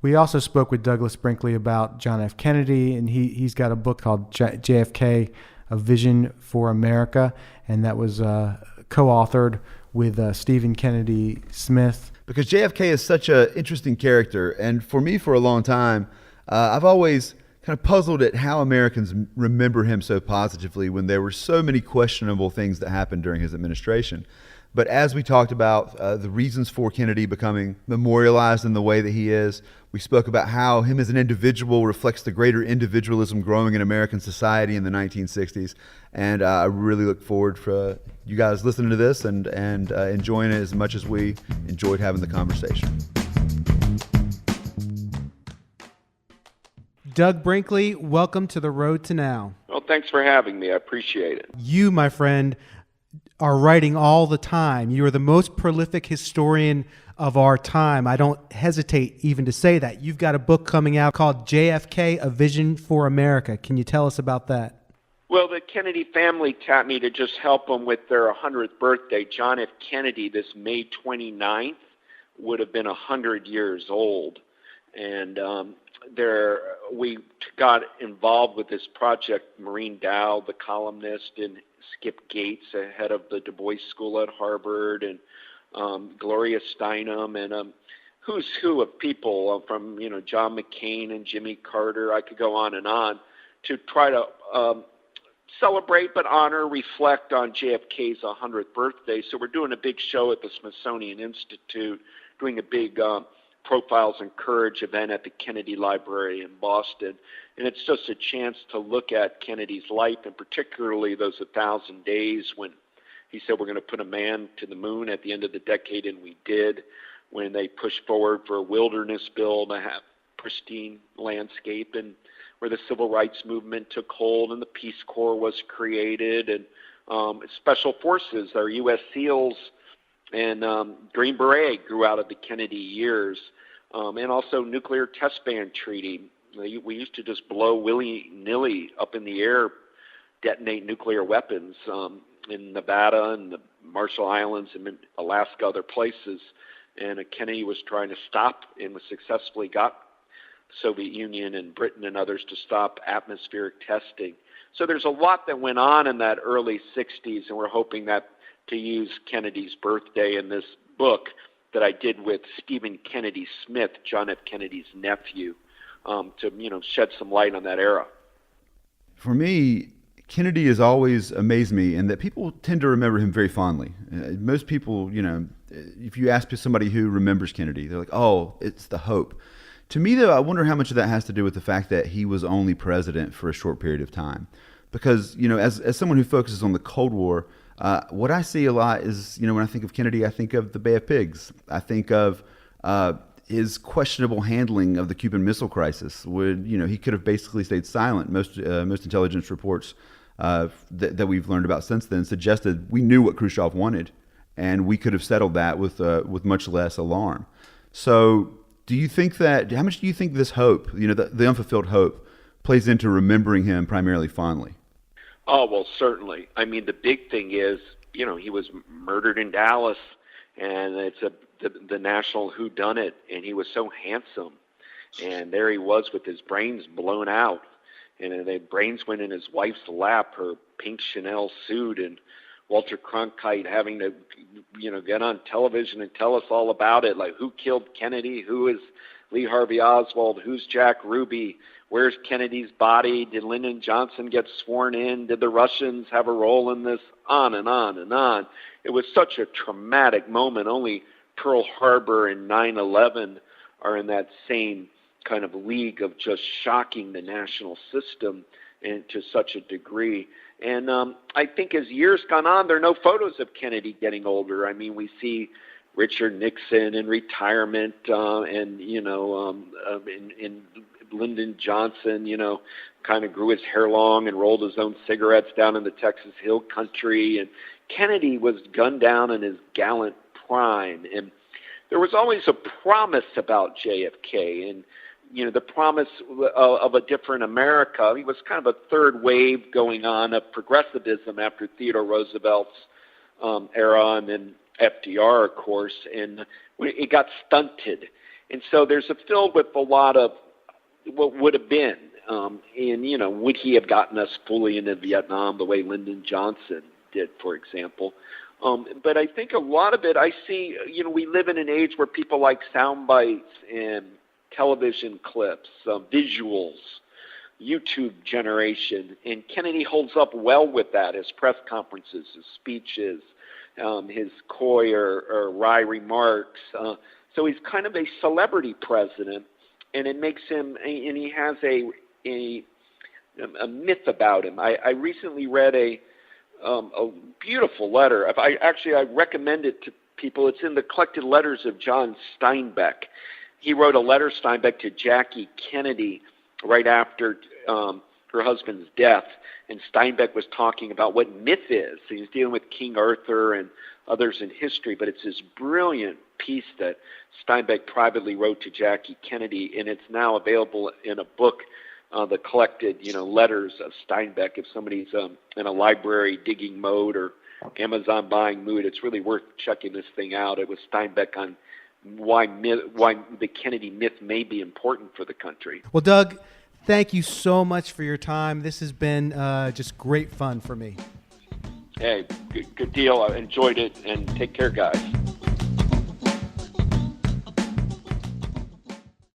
We also spoke with Douglas Brinkley about John F. Kennedy, and he's got a book called JFK, A Vision for America, and that was co-authored with Stephen Kennedy Smith. Because JFK is such an interesting character, and for me for a long time, I've always kind of puzzled at how Americans remember him so positively when there were so many questionable things that happened during his administration. But as we talked about the reasons for Kennedy becoming memorialized in the way that he is, we spoke about how him as an individual reflects the greater individualism growing in American society in the 1960s. And I really look forward for you guys listening to this and enjoying it as much as we enjoyed having the conversation. Doug Brinkley, welcome to The Road to Now. Well, thanks for having me. I appreciate it. You, my friend, are writing all the time. You are the most prolific historian of our time. I don't hesitate even to say that. You've got a book coming out called JFK, A Vision for America. Can you tell us about that? Well, the Kennedy family tapped me to just help them with their 100th birthday. John F. Kennedy, this May 29th, would have been 100 years old. And we got involved with this project. Maureen Dowd, the columnist, and Skip Gates, head of the Du Bois School at Harvard, and Gloria Steinem, and who's who of people from John McCain and Jimmy Carter. I could go on to try to celebrate but honor, reflect on JFK's 100th birthday. So we're doing a big show at the Smithsonian Institute, doing a big Profiles in Courage event at the Kennedy Library in Boston. And it's just a chance to look at Kennedy's life, and particularly those 1,000 days when he said we're going to put a man to the moon at the end of the decade, and we did, when they pushed forward for a wilderness bill to have pristine landscape, and where the civil rights movement took hold and the Peace Corps was created, and special forces, our U.S. SEALs, and Green Beret grew out of the Kennedy years, and also nuclear test ban treaty. We used to just blow willy-nilly up in the air, detonate nuclear weapons in Nevada and the Marshall Islands and in Alaska, other places. And Kennedy was trying to stop and was successfully got the Soviet Union and Britain and others to stop atmospheric testing. So there's a lot that went on in that early 60s, and we're hoping that to use Kennedy's birthday in this book that I did with Stephen Kennedy Smith, John F. Kennedy's nephew, to shed some light on that era. For me, Kennedy has always amazed me, and that people tend to remember him very fondly. Most people, if you ask somebody who remembers Kennedy, they're like, oh, it's the hope. To me, though, I wonder how much of that has to do with the fact that he was only president for a short period of time. Because, as someone who focuses on the Cold War, what I see a lot is, when I think of Kennedy, I think of the Bay of Pigs. I think of his questionable handling of the Cuban Missile Crisis. Would he could have basically stayed silent. Most intelligence reports that we've learned about since then suggested we knew what Khrushchev wanted, and we could have settled that with much less alarm. So, how much do you think this hope, the unfulfilled hope, plays into remembering him primarily fondly? Oh, well, certainly. I mean, the big thing is, he was murdered in Dallas, and it's the national whodunit, and he was so handsome. And there he was with his brains blown out, and the brains went in his wife's lap, her pink Chanel suit, and Walter Cronkite having to, get on television and tell us all about it, like who killed Kennedy, who is Lee Harvey Oswald, who's Jack Ruby, where's Kennedy's body, did Lyndon Johnson get sworn in, did the Russians have a role in this, on and on and on. It was such a traumatic moment. Only Pearl Harbor and 9/11 are in that same kind of league of just shocking the national system and to such a degree. And I think as years gone on, there are no photos of Kennedy getting older. I mean, we see Richard Nixon in retirement, and Lyndon Johnson, kind of grew his hair long and rolled his own cigarettes down in the Texas Hill Country. And Kennedy was gunned down in his gallant prime. And there was always a promise about JFK, and the promise of a different America. He was kind of a third wave going on of progressivism after Theodore Roosevelt's era, and then FDR, of course, and it got stunted. And so there's filled with a lot of what would have been. And, would he have gotten us fully into Vietnam the way Lyndon Johnson did, for example? But I think a lot of it, I see, we live in an age where people like sound bites and television clips, visuals, YouTube generation, and Kennedy holds up well with that, his press conferences, his speeches, his coy or wry remarks. So he's kind of a celebrity president, and it makes him, and he has a myth about him. I recently read a beautiful letter. I recommend it to people. It's in the collected letters of John Steinbeck. He wrote a letter, Steinbeck, to Jackie Kennedy right after her husband's death, and Steinbeck was talking about what myth is. He was dealing with King Arthur and others in history, but it's this brilliant piece that Steinbeck privately wrote to Jackie Kennedy, and it's now available in a book, the collected, letters of Steinbeck. If somebody's in a library digging mode or Amazon buying mood, it's really worth checking this thing out. It was Steinbeck on why the Kennedy myth may be important for the country. Well, Doug, thank you so much for your time. This has been just great fun for me. Hey, good deal. I enjoyed it, and take care, guys.